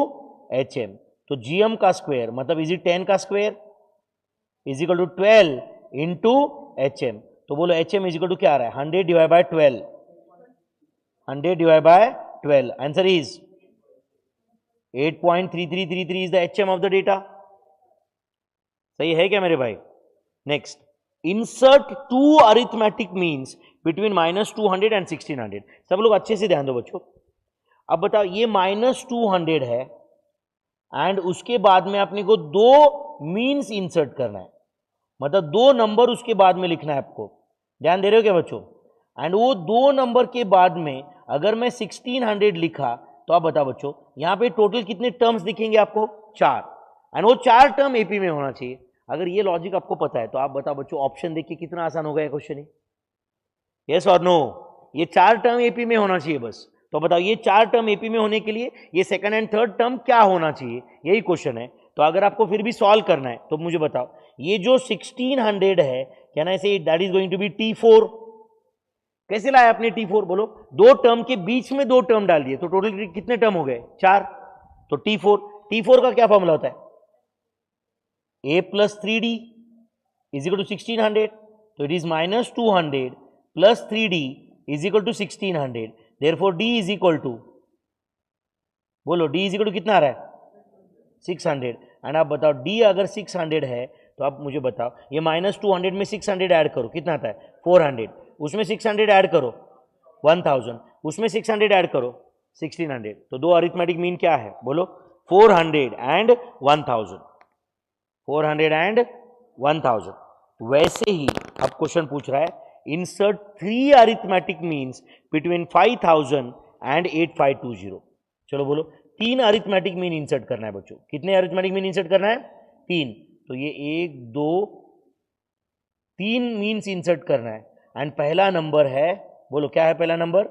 HM। तो GM का स्क्वायर मतलब इज इट 10 का square is equal to 12 into HM। तो बोलो HM इज इक्वल टू क्या आ रहा है? 100 divide by 12, 100 divide by 12। Answer is 8.3333 is the HM of the data। सही है क्या मेरे भाई? Next, insert two arithmetic means between -200 and 1600। सब लोग अच्छे से ध्यान दो बच्चों। अब बताओ, ये -200 है एंड उसके बाद में अपने को दो मीन्स इंसर्ट करना है, मतलब दो नंबर उसके बाद में लिखना है आपको। ध्यान दे रहे हो क्या बच्चों? एंड वो दो नंबर के बाद में अगर मैं 1600 लिखा तो आप बताओ बच्चों, यहां पे टोटल कितने टर्म्स दिखेंगे आपको? 4। एंड वो 4 टर्म एपी में होना चाहिए। अगर ये लॉजिक आपको पता है तो आप बताओ बच्चों, ऑप्शन देखिए कितना आसान हो गया क्वेश्चन। यस और नो? ये 4 टर्म एपी में होना चाहिए बस। तो बताओ, ये 4 टर्म एपी में होने के लिए ये सेकंड एंड थर्ड टर्म क्या होना चाहिए, यही क्वेश्चन है। तो अगर आपको फिर भी सॉल्व करना है तो मुझे बताओ, ये जो 1600 है, can I say that is going to be T4? कैसे लाया आपने T4? बोलो। दो टर्म के बीच में दो टर्म डाल दिए तो टोटल कितने टर्म हो गए? 4। तो T4, T4 का क्या फॉर्मूला होता है? A plus 3D is equal to 1600। तो it is -200 plus 3D is equal to 1600। Therefore D is equal to, बोलो D इज इक्वल टू कितना आ रहा है? 600। एंड आप बताओ D अगर 600 है तो आप मुझे बताओ, ये -200 में 600 ऐड करो, कितना आता है? 400। उसमें 600 ऐड करो 1000, उसमें 600 ऐड करो 1600। तो दो अरिथमेटिक मीन क्या है बोलो? 400 एंड 1000, 400 एंड 1000। वैसे ही अब क्वेश्चन पूछ रहा है, insert 3 arithmetic means between 5000 and 8520। चलो बोलो, 3 अरिथमेटिक मीन इंसर्ट करना है बच्चों। कितने अरिथमेटिक मीन इंसर्ट करना है? 3। तो ये 1 2 3 मीन्स इंसर्ट करना है। एंड पहला नंबर है, बोलो क्या है पहला नंबर?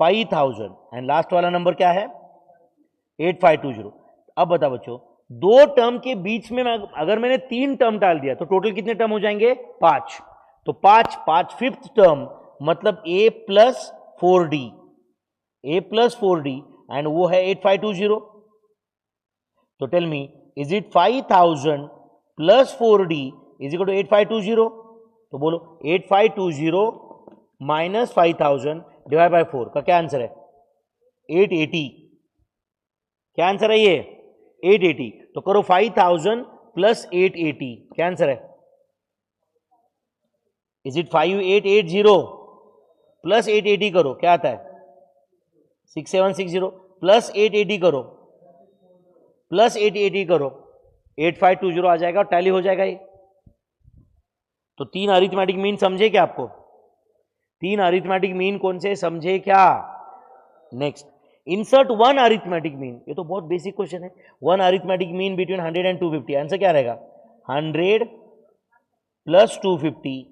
5000। एंड लास्ट वाला नंबर क्या है? 8520। अब बताओ बच्चों, दो टर्म के बीच में अगर मैंने 3 टर्म डाल दिया तो टोटल कितने टर्म हो जाएंगे? 5। तो 5 फिफ्थ टर्म मतलब A plus 4D, A plus 4D and वो है 8520। तो tell me, is it 5000 plus 4d is equal to 8520। तो बोलो 8520 माइनस 5000 डिवाइड बाय 4 का क्या आंसर है? 880। क्या आंसर है ये? 880। तो करो 5000 प्लस 880, क्या आंसर है? इज इट 5880 प्लस 880 करो, क्या आता है? 6760 प्लस 880 करो, प्लस 880 करो, 8520 आ जाएगा और टैली हो जाएगा ये। तो 3 अरिथमेटिक मीन समझे क्या आपको? 3 अरिथमेटिक मीन कौन से समझे क्या? Next, insert 1 arithmetic mean. ये तो बहुत बेसिक क्वेश्चन है। 1 arithmetic mean between 100 and 250। Answer क्या रहेगा? 100 plus 250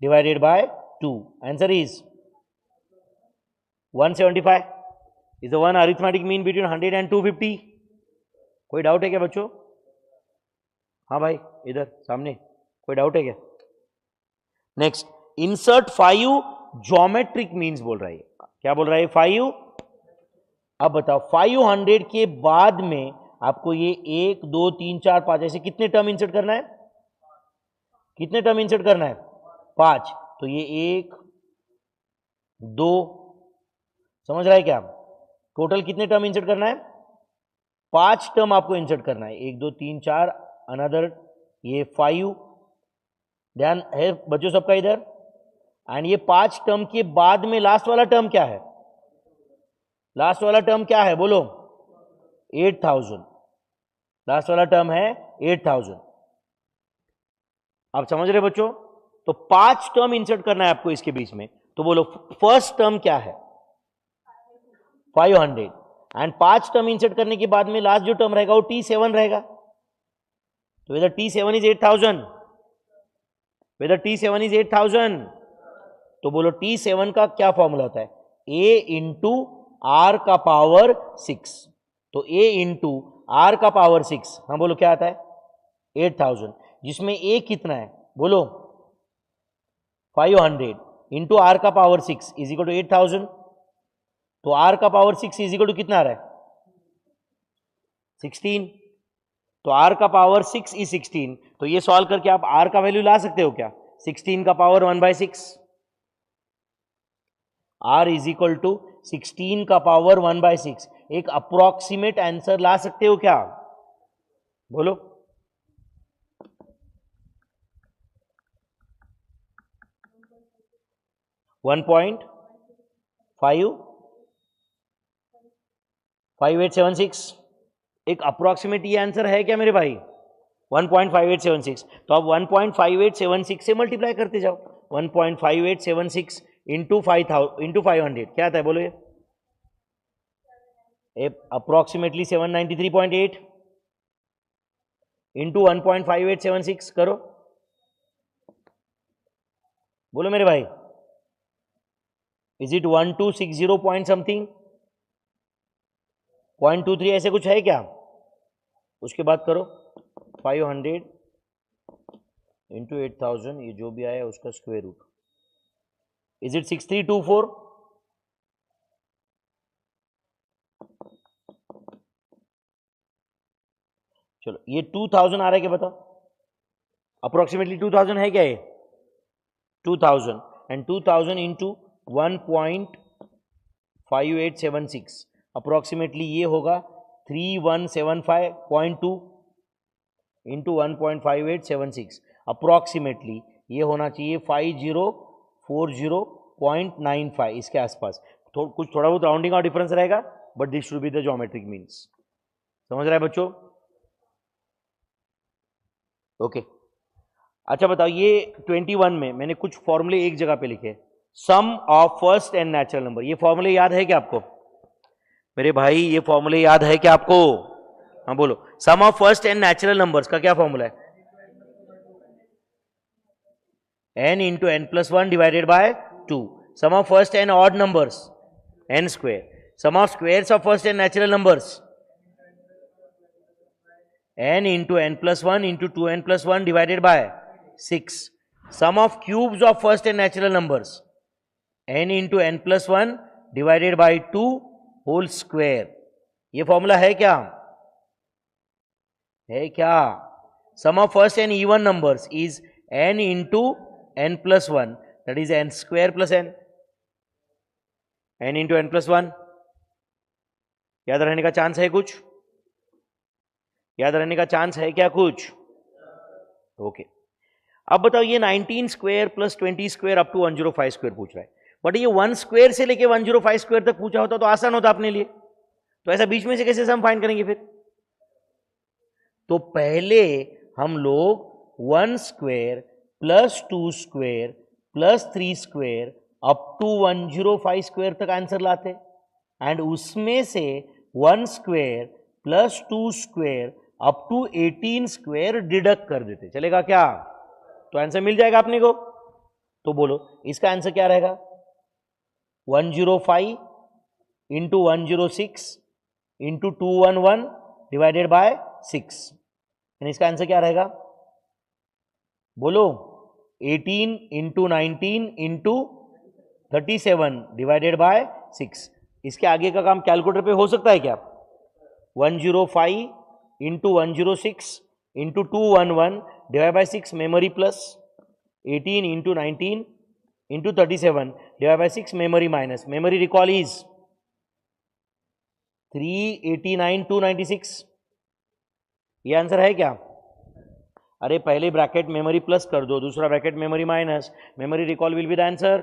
divided by 2। Answer is 175 is the 1 arithmetic mean between 100 and 250। कोई डाउट है क्या बच्चों? हाँ भाई, इधर सामने कोई डाउट है क्या? नेक्स्ट, इंसर्ट 5 ज्योमेट्रिक मीन्स बोल रहा है। क्या बोल रहा है? 5। अब बताओ 500 के बाद में आपको ये 1 2 3 4 5 ऐसे कितने टर्म इंसर्ट करना है? कितने टर्म इंसर्ट करना है? 5। तो ये 1 2, समझ रहा है क्या? टोटल कितने टर्म इंसर्ट करना है? 5 टर्म आपको इंसर्ट करना है। 1 2 3 4 अनदर ये 5। ध्यान है बच्चों सबका इधर? एंड ये 5 टर्म के बाद में लास्ट वाला टर्म क्या है? लास्ट वाला टर्म क्या है बोलो? 8000। लास्ट वाला टर्म है 8000। आप समझ रहे बच्चों? तो 5 टर्म इंसर्ट करना है आपको इसके बीच में। तो बोलो फर्स्ट टर्म क्या है? 500। एंड 5 टर्म इंसर्ट करने के बाद में लास्ट जो टर्म रहेगा वो T7 रहेगा। तो weather T7 is 8000, weather T7 is 8000, तो बोलो T7 का क्या फॉर्मूला होता है? A इंटू R का पावर 6। तो A इंटू R का पावर 6, हाँ बोलो क्या आता है? 8000। जिसमें A कितना है बोलो? 500 इंटू R का पावर 6 इज इक्वल टू 8000। तो R का पावर 6 इज इक्वल टू कितना आ रहा है? 16। तो R का पावर 6 इज 16। तो ये सॉल्व करके आप R का वैल्यू ला सकते हो क्या? 16 का power 1/6। R is equal to 16 का पावर 1/6। एक अप्रोक्सीमेट आंसर ला सकते हो क्या? बोलो। One point 5876। एक अप्रोक्सीमेट ये आंसर है क्या मेरे भाई? 1.5876। तो आप 1.5876 से मल्टीप्लाई करते जाओ। 1.5876 इंटू 500 क्या आता है बोलो? ये अप्रोक्सीमेटली 793.8 इंटू 1.5876 करो, बोलो मेरे भाई। Is it 1260 point something? 0.23 ऐसे कुछ है क्या? उसके बाद करो 500 इंटू 8000, ये जो भी आया उसका स्क्वायर रूट। Is it 6324? चलो ये 2000 आ रहा है क्या बताओ? अप्रोक्सीमेटली 2000 है क्या ये? 2000 एंड 2000 इंटू 1.5876 अप्रोक्सीमेटली ये होगा 3175.2 इंटू 1.5876 अप्रोक्सीमेटली ये होना चाहिए 5040.95 इसके आसपास। कुछ थोड़ा बहुत राउंडिंग और डिफरेंस रहेगा, but this should be the geometric means. समझ रहा है बच्चों? ओके अच्छा बताओ, ये 21 में मैंने कुछ फॉर्मूले एक जगह पे लिखे। Sum of first n natural number, ये फॉर्मूले याद है क्या आपको मेरे भाई? ये फॉर्मूले याद है क्या आपको? हाँ बोलो। Sum of first n natural numbers का क्या फॉर्मूला है? n into n plus 1 divided by 2। Sum of first n odd numbers n square. Sum of squares of first n natural numbers n into n plus 1 into 2n plus 1 divided by 6। Sum of cubes of first n natural numbers n into n plus 1 divided by 2 whole square. ये formula है क्या? है क्या? sum of first n even numbers is n into n plus 1, that is n square plus n into n plus 1. याद रहने का चांस है कुछ? याद रहने का चांस है क्या कुछ? ओके अब बताओ ये 19 square plus 20 square up to 105 square पूछ रहा है, बट ये 1 स्क्वायर से लेके 105 स्क्वायर तक पूछा होता तो आसान होता अपने लिए, तो ऐसा बीच में से कैसे हम फाइंड करेंगे फिर? तो पहले हम लोग 1 square plus 2 square plus 3 square up to 105 square तक आंसर लाते, एंड उसमें से 1 square plus 2 square up to 18 square deduct कर देते, चलेगा क्या? तो आंसर मिल जाएगा अपने को। तो बोलो इसका आंसर क्या रहेगा? 105 इंटू 106 इंटू 211 डिवाइडेड बाय 6, इसका आंसर क्या रहेगा? बोलो 18 इंटू 19 इंटू 37 डिवाइडेड बाय 6। इसके आगे का काम कैलकुलेटर पे हो सकता है क्या? 105 into 106 into 211 divide by 6 memory plus 18 into 19 into 37 divide by 6 memory minus memory recall is 389 296। ये आंसर है क्या? अरे पहले ब्रैकेट मेमोरी प्लस कर दो, दूसरा bracket memory minus, memory recall will be the answer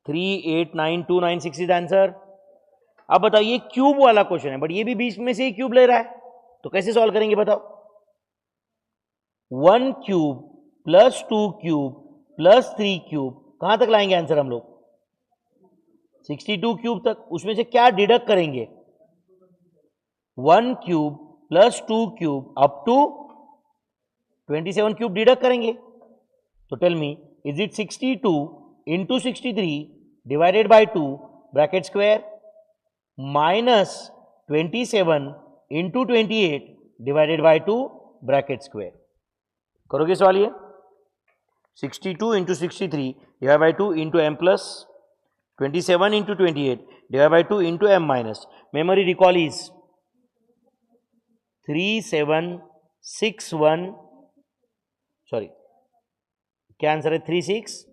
389296 is answer. अब बताओ ये क्यूब वाला क्वेश्चन है, बट ये भी बीच में से ही क्यूब ले रहा है, तो कैसे सॉल्व करेंगे बताओ? 1 cube plus 2 cube plus 3 cube, कहां तक लाएंगे आंसर हम लोग? 62 क्यूब तक। उसमें से क्या डिडक्ट करेंगे? 1 cube plus 2 cube up to 27 cube deduct करेंगे। तो tell me is it 62 into 63 divided by 2 bracket square minus 27 into 28 divided by 2 bracket square. करोगे सवाल ये? 62 into 63 divide by 2 into M plus 27 into 28 divide by 2 into M minus memory recall is 3761, sorry क्या answer है? 36,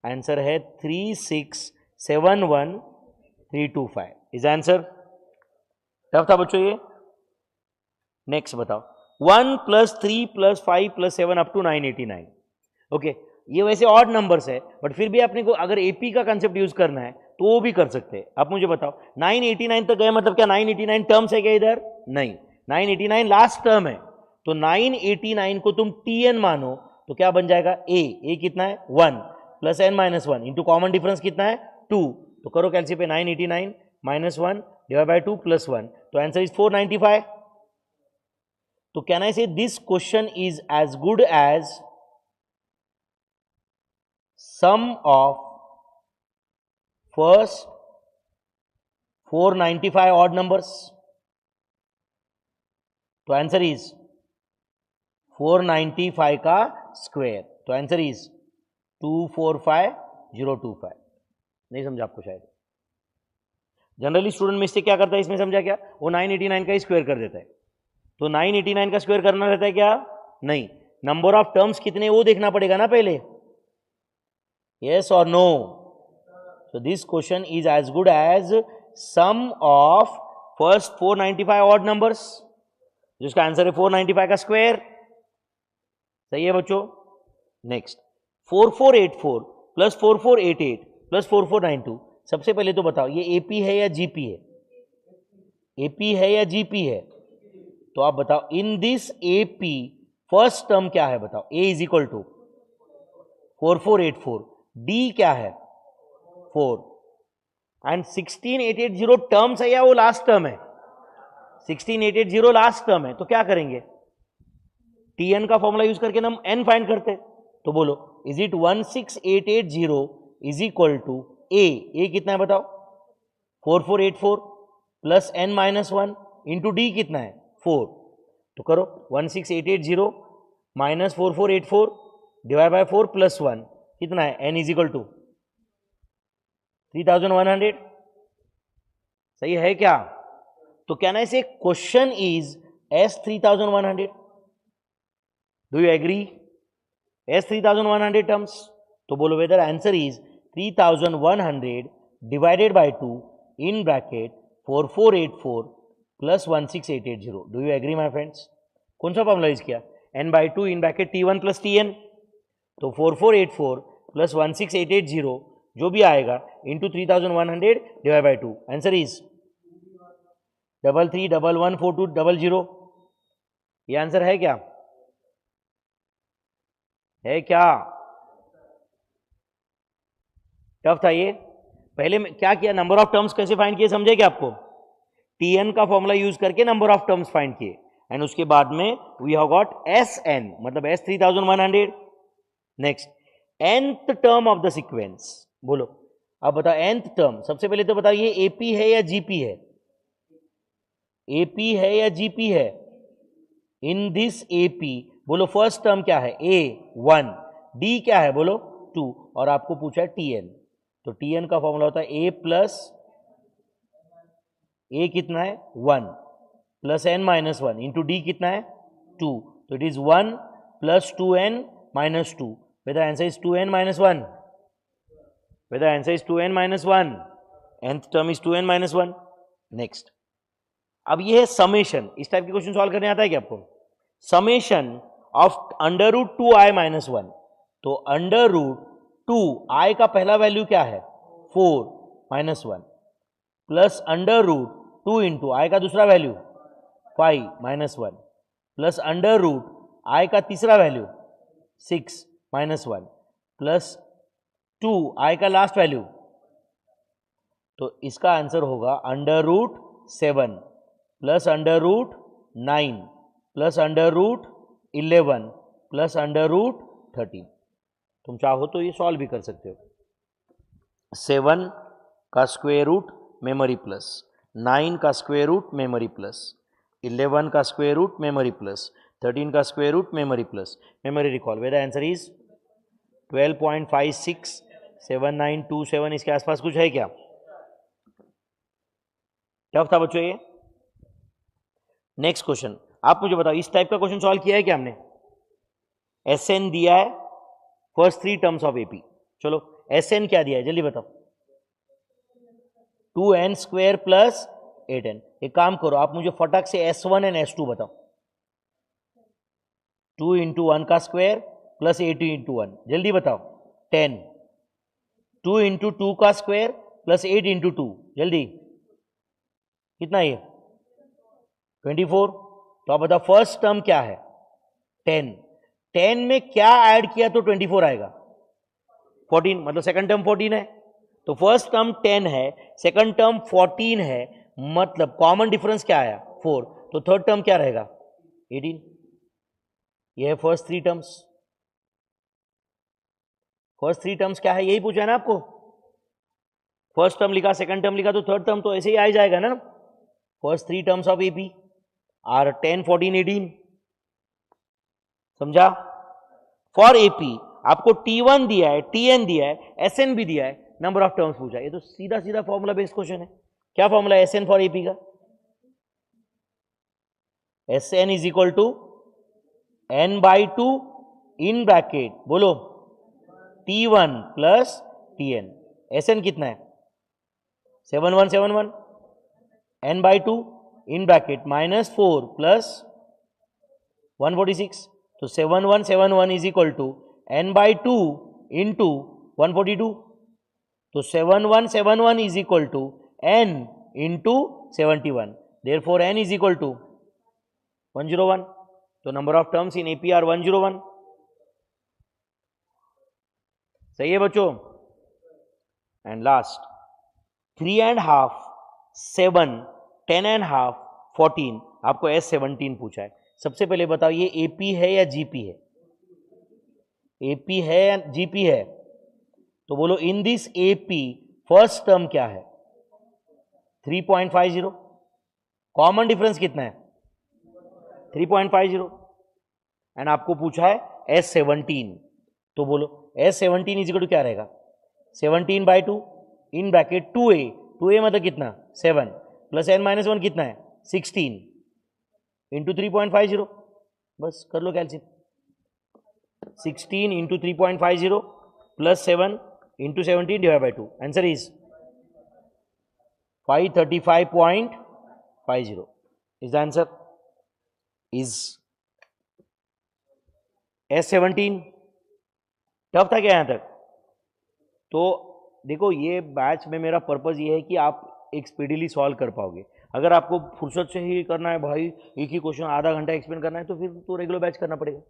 answer है 3671325 is answer. Tough था बच्चों ये। Next बताओ 1 plus 3 plus 5 plus 7 up to 989। Okay ये वैसे ऑड नंबर्स है, बट फिर भी अपने को अगर एपी का कंसेप्ट यूज करना है तो वो भी कर सकते हैं। आप मुझे बताओ 989 तक गए, मतलब क्या 989 टर्म्स है क्या इधर? नहीं, 989 लास्ट टर्म है, तो 989 को तुम tn मानो तो क्या बन जाएगा? a कितना है? 1 plus n minus 1 into common difference कितना है? 2। तो करो कैलसी पे 989 माइनस 1 डिवाइड बाय 2 प्लस 1, तो आंसर इज 495। तो can I say this question is as good as sum of first 495 odd numbers? तो आंसर इज 495 का स्क्वायर, तो आंसर इज 245025। नहीं समझा आपको शायद? जनरली स्टूडेंट में इससे क्या करता है, इसमें समझा क्या? वो 989 का ही स्क्वायर कर देता है। तो 989 का स्क्वायर करना रहता है क्या? नहीं, नंबर ऑफ टर्म्स कितने वो देखना पड़ेगा ना पहले। यस और no? So this question is as good as sum of first 495 odd numbers, जिसका आंसर है 495 का स्क्वायर। सही है बच्चों। Next 4484 plus 4488 plus 4492। सबसे पहले तो बताओ ये एपी है या जीपी है? एपी है या जीपी है? तो आप बताओ in this AP first term क्या है बताओ? ए इज इक्वल टू 4484, डी क्या है? 4, एंड 16880 टर्म्स है या वो लास्ट टर्म है? 16880 लास्ट टर्म है, तो क्या करेंगे? tn का फॉर्मूला यूज करके हम n फाइंड करते। तो बोलो is it 16880 is equal to a कितना है बताओ? 4484 plus n minus 1 into D कितना है? 4। तो करो 16880 माइनस 4484 डिवाइड बाय 4 प्लस 1 कितना है? n is equal to 3100। सही है क्या? तो can I say question is S 3100? Do you agree? S 3100 terms, तो बोलो whether answer is 3100 divided by 2 in bracket 4484 plus 16880. Do you agree my friends? कौन सा फॉर्मुला यूज किया? n by 2 in bracket T1 plus Tn, तो 4484 plus 16880 जो भी आएगा into 3100 divide by 2. Answer is 33114200. ये आंसर है क्या? है क्या? टफ था ये. पहले में क्या किया, नंबर ऑफ टर्म्स कैसे फाइंड किए समझे क्या आपको? Tn का फॉर्मूला यूज करके नंबर ऑफ टर्म्स फाइंड किए, एंड उसके बाद में वी हैव गॉट Sn मतलब S 3100. Next nth term of the sequence. बोलो अब बताओ nth टर्म. सबसे पहले तो बताओ ये AP है या GP है? AP है या GP है? इन दिस AP बोलो फर्स्ट टर्म क्या है? A 1, D क्या है? बोलो 2, और आपको पूछा है Tn. तो Tn का फॉर्मूला होता है A प्लस A कितना है? 1 plus n minus 1 into D कितना है? 2. तो it is 1 plus 2n minus 2. Whether answer is 2n minus 1. Whether answer is 2n minus 1. nth term is 2n minus 1. Next, अब ये है समेशन. इस टाइप के क्वेश्चन सॉल्व करने आता है क्या आपको? Summation of under root 2i minus 1. तो अंडर रूट 2i का पहला वैल्यू क्या है? 4 minus 1 plus under root 2 into i का दूसरा value 5 minus 1 plus under root i का तीसरा वैल्यू 6 माइनस 1 प्लस 2 i का लास्ट वैल्यू. तो इसका आंसर होगा under root 7 plus under root 9 plus under root 11 plus under root 13. तुम चाहो तो ये सॉल्व भी कर सकते हो. 7 का स्क्वायर रूट मेमोरी प्लस 9 का स्क्वायर रूट मेमोरी प्लस 11 का स्क्वायर रूट मेमोरी प्लस 13 का square root memory plus memory recall. Where the answer is 12.567927. इसके आसपास कुछ है क्या? टफ था बच्चों ये. नेक्स्ट क्वेश्चन, आप मुझे बताओ इस टाइप का क्वेश्चन सॉल्व किया है क्या हमने? Sn दिया है फर्स्ट 3 टर्म्स ऑफ AP. चलो Sn क्या दिया है जल्दी बताओ? 2n square plus 8n. एक काम करो आप मुझे फटाक से S1 एंड S2 बताओ. 2 इंटू 1 का स्क्वायर प्लस 8 इंटू 1, जल्दी बताओ. 10. 2 इंटू 2 का स्क्वायर प्लस 8 इंटू 2, जल्दी कितना ये? 24. तो आप बताओ फर्स्ट टर्म क्या है? 10. 10 में क्या ऐड किया तो 24 आएगा? 14. मतलब सेकंड टर्म 14 है. तो फर्स्ट टर्म 10 है, सेकंड टर्म 14 है, मतलब कॉमन डिफरेंस क्या आया? 4. तो थर्ड टर्म क्या रहेगा? 18. ये है फर्स्ट 3 टर्म्स. फर्स्ट 3 टर्म्स क्या है यही पूछा है ना आपको. फर्स्ट टर्म लिखा, सेकंड टर्म लिखा, तो थर्ड टर्म तो ऐसे ही आ जाएगा ना. First 3 terms of AP are 10, 14, 18. समझा? फॉर AP आपको T1 दिया है, Tn दिया है, Sn भी दिया है, नंबर ऑफ टर्म्स पूछा है. ये तो सीधा सीधा फॉर्मूला बेस्ड क्वेश्चन है. क्या फॉर्मूला है Sn फॉर AP का? Sn is equal to n by 2 in bracket बोलो T1 प्लस Tn. Sn कितना है? 7171. n by 2 in bracket minus 4 plus 146. तो 7171 is equal to n by 2 into 142. तो 7171 is equal to n into 71. Therefore n is equal to 101. तो number of terms in AP are 101. सही है बच्चों? And last 3.5, 7, 10.5, 14. आपको S17 पूछा है. सबसे पहले बताओ ये AP है या GP है? AP है या GP है? तो बोलो in this AP first term क्या है? 3.50. कॉमन डिफरेंस कितना है? 3.50. एंड आपको पूछा है S17. तो बोलो S17 इज इक्वल टू क्या रहेगा? 17 by 2 in bracket 2a. 2a मतलब कितना? 7 प्लस n माइनस 1 कितना है? 16 इंटू 3.50, बस कर लो calcium. 16 into 3.50 plus 7 into 17 divide by 2. Answer is 535.50 is the answer. Is S17 tough था क्या यहां तक? तो देखो ये बैच में मेरा पर्पस ये है कि आप एक स्पीडीली सॉल्व कर पाओगे. अगर आपको फुर्सत से ही करना है भाई, एक ही क्वेश्चन आधा घंटा एक्सप्लेन करना है, तो फिर तो रेगुलर बैच करना पड़ेगा,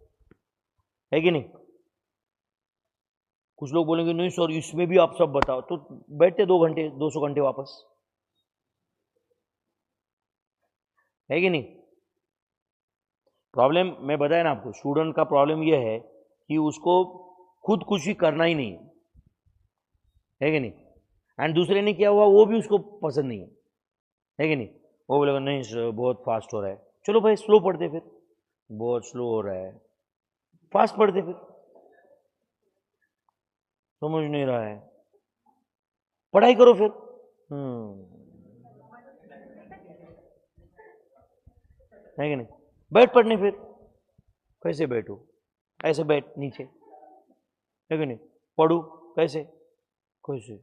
है कि नहीं? कुछ लोग बोलेंगे नहीं सर इसमें भी आप सब बताओ, तो बैठते 2 घंटे 200 घंटे वापस, है कि नहीं? प्रॉब्लम मैं बताया ना आपको, स्टूडेंट का प्रॉब्लम यह है कि उसको खुद कुछ ही करना ही नहीं है कि नहीं? एंड दूसरे ने किया हुआ वो भी उसको पसंद नहीं है कि नहीं? वो बोलेगा नहीं सर बहुत फास्ट हो रहा है. चलो भाई स्लो पढ़ते फिर. बहुत स्लो हो रहा है, फास्ट पढ़ते फिर. समझ नहीं रहा है, पढ़ाई करो फिर. है कि नहीं? बैठ पढ़ने फिर. कैसे बैठो? ऐसे बैठ नीचे, है कि नहीं? पढ़ू कैसे? कैसे?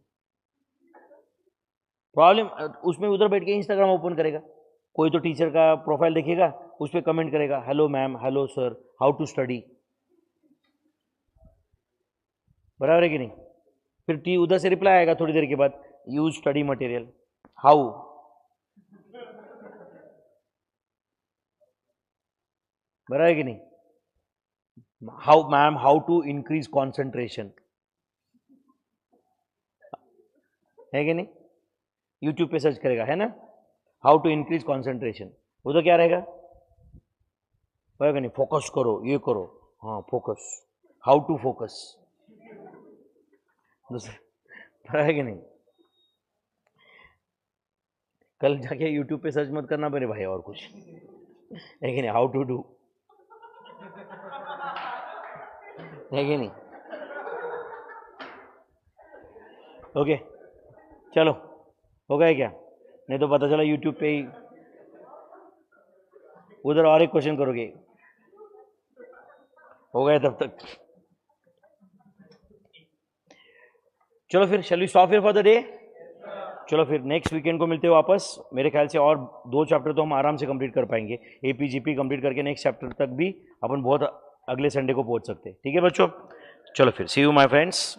प्रॉब्लम उसमें उधर बैठ के इंस्टाग्राम ओपन करेगा, कोई तो टीचर का प्रोफाइल देखेगा, उस पर कमेंट करेगा hello ma'am, hello sir, how to study. बराबर है कि नहीं? फिर उधर से रिप्लाई आएगा थोड़ी देर के बाद, यूज स्टडी मटेरियल. हाउ? बराबर है कि नहीं? How ma'am, how to increase concentration, है कि नहीं? यूट्यूब पे सर्च करेगा, है ना, हाउ टू इंक्रीज कॉन्सेंट्रेशन. वो तो क्या रहेगा, नहीं फोकस करो, ये करो. हाँ फोकस, हाउ टू फोकस. है कि नहीं? कल जाके यूट्यूब पे सर्च मत करना मेरे भाई और कुछ, है कि नहीं? हाउ टू डू, है कि नहीं? ओके चलो, हो गया क्या? नहीं तो पता चला यूट्यूब पे ही उधर और एक क्वेश्चन करोगे. हो गया तब तक. चलो फिर shall we stop here for the day. चलो फिर नेक्स्ट वीकेंड को मिलते हैं वापस. मेरे ख्याल से और 2 चैप्टर तो हम आराम से कंप्लीट कर पाएंगे. एपीजीपी कंप्लीट करके नेक्स्ट चैप्टर तक भी अपन बहुत अगले संडे को पहुंच सकते हैं. ठीक है बच्चों? चलो फिर सी यू माय फ्रेंड्स.